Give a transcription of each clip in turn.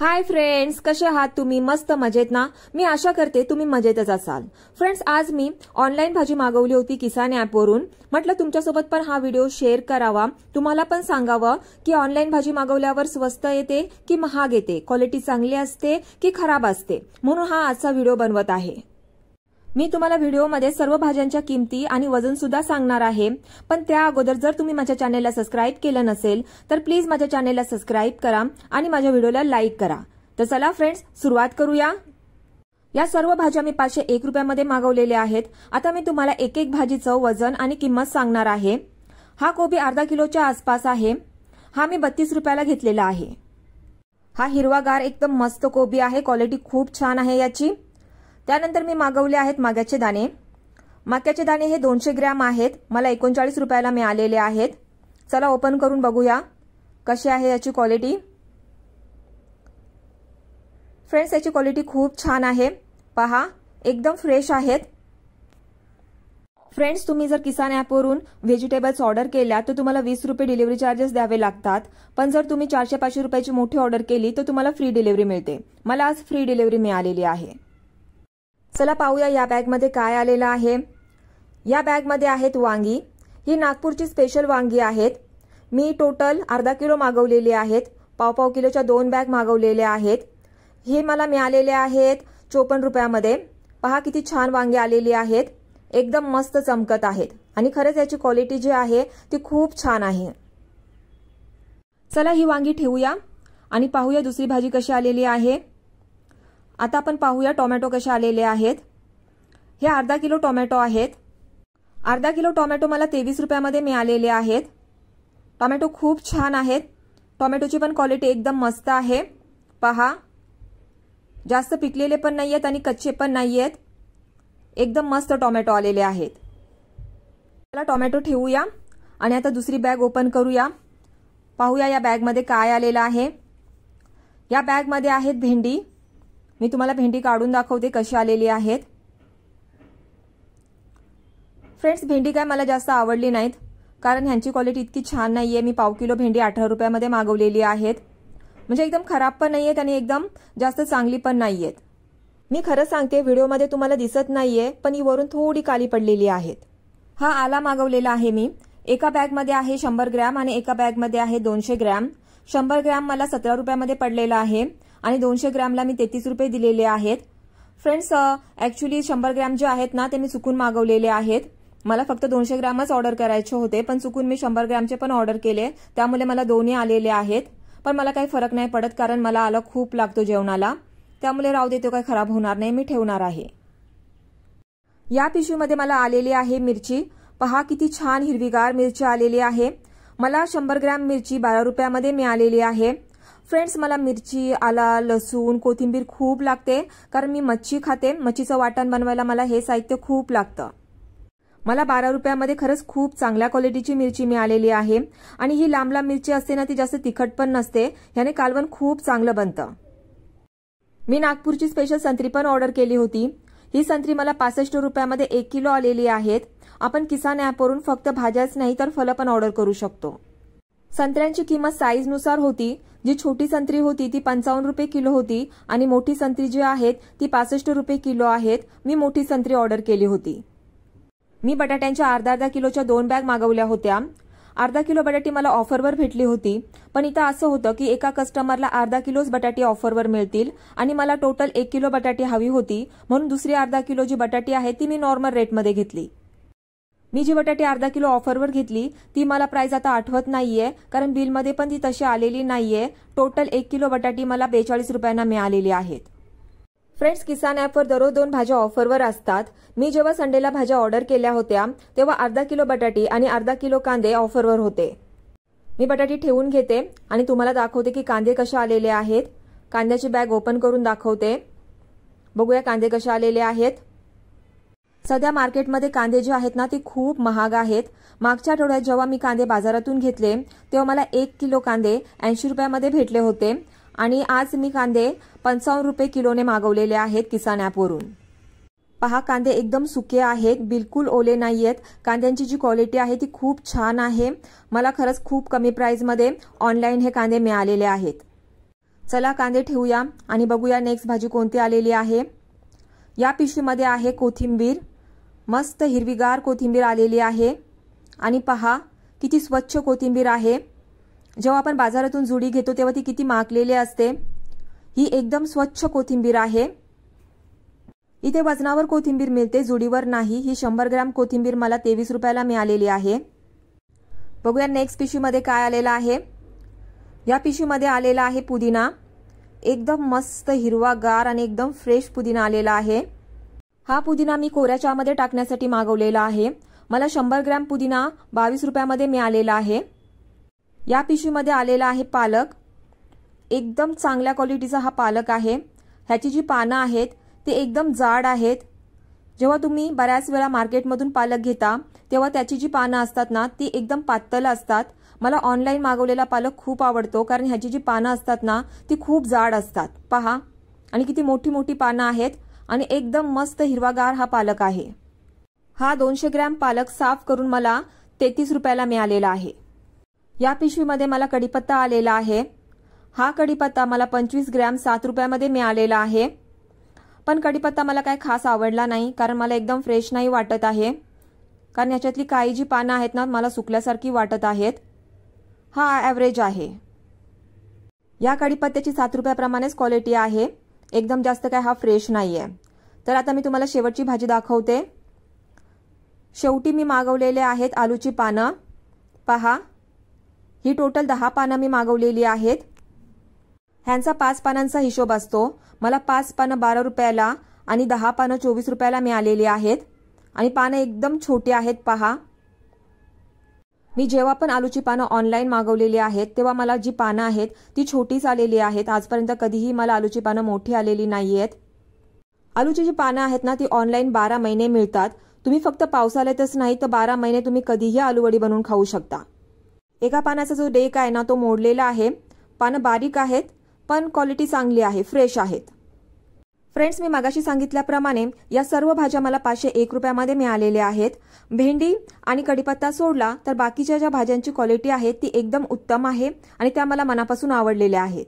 Hi friends, कसे आहात तुम्ही? मस्त मजेत ना? मी आशा करते तुम्ही मजेतच असाल. फ्रेंड्स, आज मी ऑनलाईन भाजी मागवली होती किसान ॲपवरून. म्हटलं तुमच्यासोबत पण हा व्हिडिओ शेअर करावा, तुम्हाला पण सांगावं की ऑनलाईन भाजी मागवल्यावर स्वस्त येते की महाग येते, क्वालिटी चांगली असते की खराब असते, म्हणून हा आजचा व्हिडिओ बनवत आहे. मी तुम्हाला व्हिडिओमध्ये सर्व भाज्यांच्या किमती आणि वजन सुद्धा सांगणार आहे. पण त्या अगोदर जर तुम्ही माझ्या चॅनेलला सबस्क्राइब केलं नसेल तर प्लीज माझ्या चॅनेलला सबस्क्राइब करा आणि माझ्या व्हिडिओला लाईक करा. तर चला फ्रेंड्स, सुरुवात करूया. या सर्व भाज्या मी 501 रुपयामध्ये मागवलेल्या आहेत. आता मी तुम्हाला एक एक भाजीचं वजन आणि किंमत सांगणार आहे. हा कोबी अर्धा किलोच्या आसपास आहे. हा मी 32 रुपयाला घेतलेला आहे. हा हिरवागार एकदम मस्त कोबी आहे, क्वालिटी खूप छान आहे याची. त्यानंतर मी मागवले आहेत माक्याचे दाणे. माक्याचे दाणे हे 200 ग्रॅम आहेत. मला 39 रुपयाला मिळालेले आहेत. चला ओपन करून बघूया कशी आहे याची क्वालिटी. फ्रेंड्स, याची क्वालिटी खूप छान आहे. पहा, एकदम फ्रेश आहेत. फ्रेंड्स, तुम्ही जर किसान ॲपवरून व्हेजिटेबल्स ऑर्डर केल्या तर तुम्हाला 20 रुपये डिलिव्हरी चार्जेस द्यावे लागतात. पण जर तुम्ही 400-500 रुपयाची मोठी ऑर्डर केली तर तुम्हाला फ्री डिलिव्हरी मिळते. मला आज फ्री डिलिव्हरी मिळालेली आहे. चला पाहूया या बॅगमध्ये काय आलेलं आहे. या बॅगमध्ये आहेत वांगी. ही नागपूरची स्पेशल वांगी आहेत. मी टोटल अर्धा किलो मागवलेली आहेत. पाव किलोच्या 2 बॅग मागवलेल्या आहेत. हे मला मिळालेले आहेत 54 रुपयामध्ये. पहा किती छान वांगी आलेली आहेत. एकदम मस्त चमकत आहेत आणि खरंच याची क्वालिटी जी आहे ती खूप छान आहे. चला ही वांगी ठेवूया आणि पाहूया दुसरी भाजी कशी आलेली आहे. आता आपण पाहूया टोमॅटो कसे आलेले आहेत. हे अर्धा किलो टोमॅटो आहेत. अर्धा किलो टोमॅटो मला 23 रुपयामध्ये मिळालेले आहेत. टोमॅटो खूप छान आहेत. टोमॅटोची पण क्वालिटी एकदम मस्त आहे. पहा, जास्त पिकलेले पण नाहीयेत आणि कच्चे पण नाहीयेत. एकदम मस्त टोमॅटो आलेले आहेत. चला टोमॅटो ठेवूया आणि आता दुसरी बॅग ओपन करूया. पाहूया या बॅगमध्ये काय आलेलं आहे. या बॅगमध्ये आहेत भेंडी. मी तुम्हाला भेंडी काढून दाखवते कशी आलेली आहेत. फ्रेंड्स, भेंडी काय मला जास्त आवडली नाहीत कारण ह्यांची क्वालिटी इतकी छान नाहीये. मी पाव किलो भेंडी 18 रुपयामध्ये मागवलेली आहेत. म्हणजे एकदम खराब पण नाहीयेत आणि एकदम जास्त चांगली पण नाहीयेत. मी खरं सांगते, व्हिडिओमध्ये तुम्हाला दिसत नाहीये पण ही वरून थोडी काली पडलेली आहेत. हा आला मागवलेला आहे मी. एका बॅगमध्ये आहे 100 ग्रॅम आणि एका बॅगमध्ये आहे 200 ग्रॅम. 100 ग्रॅम मला 17 रुपयामध्ये पडलेला आहे आणि 200 ग्रॅमला मी 33 रुपये दिलेले आहेत. फ्रेंड्स, ऍक्च्युली 100 ग्रॅम जे आहेत ना ते मी चुकून मागवलेले आहेत. मला फक्त 200 ग्रॅमच ऑर्डर करायचे होते पण चुकून मी 100 ग्रॅमचे पण ऑर्डर केले, त्यामुळे मला दोन्ही आलेले आहेत. पण मला काही फरक नाही पडत कारण मला आला खूप लागतो जेवणाला, त्यामुळे राहू दे, तो काही खराब होणार नाही, मी ठेवणार आहे. या पिशवीमध्ये मला आलेली आहे मिरची. पहा किती छान हिरवीगार मिरची आलेली आहे. मला 100 ग्रॅम मिरची 12 रुपयामध्ये मिळालेली आहे. फ्रेंड्स, मला मिरची, आला, लसूण, कोथिंबीर खूप लागते कारण मी मच्छी खाते. मच्छीचं वाटण बनवायला मला हे साहित्य खूप लागतं. मला 12 रुपयामध्ये खरंच खूप चांगल्या क्वालिटीची मिरची मिळालेली आहे. आणि ही लांब लांब मिरची असते ना ती जास्त तिखट पण नसते. याने कालवण खूप चांगलं बनतं. मी नागपूरची स्पेशल संत्री पण ऑर्डर केली होती. ही संत्री मला 65 रुपयामध्ये 1 किलो आलेली आहेत. आपण किसान ॲपवरून फक्त भाज्याच नाही तर फळं पण ऑर्डर करू शकतो. संत्र्यांची किंमत साईजनुसार होती. जी छोटी संत्री होती ती 55 रुपये किलो होती आणि मोठी संत्री जी आहेत ती 65 रुपये किलो आहेत. मी मोठी संत्री ऑर्डर केली होती. मी बटाट्यांच्या अर्धा किलोच्या 2 बॅग मागवल्या होत्या. अर्धा किलो बटाटी मला ऑफरवर भेटली होती. पण इथं असं होतं की एका कस्टमरला अर्धा किलोच बटाटी ऑफरवर मिळतील आणि मला टोटल 1 किलो बटाटी हवी होती, म्हणून दुसरी अर्धा किलो जी बटाटी आहे ती मी नॉर्मल रेटमध्ये घेतली. मी जी बटाटी अर्धा किलो ऑफरवर घेतली ती मला प्राइस आता आठवत नाहीये कारण बिलमध्ये पण ती तशी आलेली नाहीये. टोटल 1 किलो बटाटी मला 42 रुपयांना मिळालेली आहेत. फ्रेंड्स, किसान ॲपवर दररोज 2 भाज्या ऑफरवर असतात. मी जेव्हा संडेला भाज्या ऑर्डर केल्या होत्या तेव्हा अर्धा किलो बटाटी आणि अर्धा किलो कांदे ऑफरवर होते. मी बटाटी ठेवून घेते आणि तुम्हाला दाखवते की कांदे कसे आलेले आहेत. कांद्याची बॅग ओपन करून दाखवते. बघूया कांदे कसे आलेले आहेत. सध्या मार्केटमध्ये कांदे जे आहेत ना ते खूप महाग आहेत. मागच्या आठवड्यात जेव्हा मी कांदे बाजारातून घेतले तेव्हा मला 1 किलो कांदे 80 रुपयामध्ये भेटले होते आणि आज मी कांदे 55 रुपये किलोने मागवलेले आहेत किसान ॲपवरून. पहा, कांदे एकदम सुके आहेत, बिलकुल ओले नाहीयेत. कांद्यांची जी क्वालिटी आहे ती खूप छान आहे. मला खरंच खूप कमी प्राइसमध्ये ऑनलाईन हे कांदे मिळालेले आहेत. चला कांदे ठेवूया आणि बघूया नेक्स्ट भाजी कोणती आलेली आहे। या पिशवीमध्ये आहे कोथिंबीर, मस्त हिरवीगार कोथिंबीर आलेली आहे आणि पहा किती स्वच्छ कोथिंबीर आहे। जेव्हा आपण बाजारातून जुडी घेतो तेव्हा ती किती माकलेली असते, ही एकदम स्वच्छ कोथिंबीर आहे। इथे वजनावर कोथिंबीर मिळते, जुडीवर नाही। ही 100 ग्रॅम कोथिंबीर मला 23 रुपयाला मिळालेली आहे। बघूया नेक्स्ट पिशवीमध्ये काय आलेला आहे। या पिशवीमध्ये आलेला आहे पुदिना, एकदम मस्त हिरवागार आणि एकदम फ्रेश पुदिना आलेला आहे। हा पुदिना मी कोऱ्या चहामध्ये टाकण्यासाठी मागवलेला आहे। मला 100 ग्रॅम पुदिना 22 रुपयामध्ये मिळालेला आहे। या पिशवीमध्ये आलेला आहे पालक, एकदम चांगल्या क्वालिटीचा हा पालक आहे। ह्याची जी पानं आहेत ते एकदम जाड आहेत। जेव्हा तुम्ही बऱ्याच वेळा मार्केटमधून पालक घेता तेव्हा त्याची जी पानं असतात ना ती एकदम पातळ असतात। मला ऑनलाईन मागवलेला पालक खूप आवडतो कारण ह्याची जी पानं असतात ना ती खूप जाड असतात। पहा आणि किती मोठी मोठी पानं आहेत आणि एकदम मस्त हिरवागार हा पालक आहे। हा 200 ग्रॅम पालक साफ करून मला 33 रुपयाला मिळालेला आहे। या पिशवीमध्ये मला कढीपत्ता आलेला आहे। हा कढीपत्ता मला 25 ग्रॅम 7 रुपयामध्ये मिळालेला आहे। पण कढीपत्ता मला काय खास आवडला नाही कारण मला एकदम फ्रेश नाही वाटत आहे, कारण याच्यातली काही जी पानं आहेत ना मला सुकल्यासारखी वाटत आहेत। हा ॲव्हरेज आहे। या कढीपत्त्याची 7 रुपयाप्रमाणेच क्वालिटी आहे, एकदम जास्त काय हा फ्रेश नाही आहे। तर आता मी तुम्हाला शेवटची भाजी दाखवते। शेवटी मी मागवलेले आहेत आलूची पानं। पहा ही टोटल 10 पानं मी मागवलेली आहेत। ह्यांचा 5 पानांचा हिशोब असतो। मला 5 पानं 12 रुपयाला आणि 10 पानं 24 रुपयाला मिळालेली आहेत आणि पानं एकदम छोटी आहेत। पहा मी जेव्हा पण आलूची पानं ऑनलाईन मागवलेली आहेत तेव्हा मला जी पानं आहेत ती छोटीच आलेली आहेत। आजपर्यंत कधीही मला आलूची पानं मोठी आलेली नाहीयेत। आलूची जी पानं आहेत ना ती ऑनलाईन 12 महिने मिळतात। तुम्ही फक्त पावसाळ्यातच नाही तर 12 महिने तुम्ही कधीही आलूवडी बनवून खाऊ शकता। एका पानाचा जो डेक आहे ना तो मोडलेला आहे। पानं बारीक आहेत पण क्वालिटी चांगली आहे, फ्रेश आहेत। फ्रेंड्स मी मागाशी सांगितल्याप्रमाणे या सर्व भाज्या मला 501 रुपयामध्ये मिळालेल्या आहेत। भेंडी आणि कढीपत्ता सोडला तर बाकीच्या ज्या भाज्यांची क्वालिटी आहे ती एकदम उत्तम आहे आणि त्या मला मनापासून आवडलेल्या आहेत।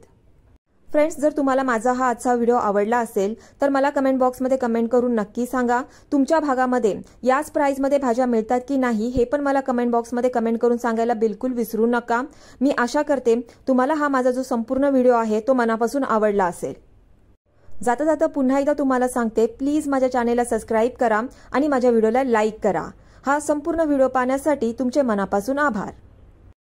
फ्रेंड्स जर तुम्हाला माझा हा आजचा व्हिडिओ आवडला असेल तर मला कमेंट बॉक्समध्ये कमेंट करून नक्की सांगा। तुमच्या भागामध्ये याच प्राइसमध्ये भाज्या मिळतात की नाही हे पण मला कमेंट बॉक्समध्ये कमेंट करून सांगायला बिलकुल विसरू नका। मी आशा करते तुम्हाला हा माझा जो संपूर्ण व्हिडिओ आहे तो मनापासून आवडला असेल। जाता जाता पुन्हा एकदा तुम्हाला सांगते, प्लीज माझ्या चॅनेलला सबस्क्राईब करा आणि माझ्या व्हिडिओला लाईक करा। हा संपूर्ण व्हिडिओ पाहण्यासाठी तुमचे मनापासून आभार।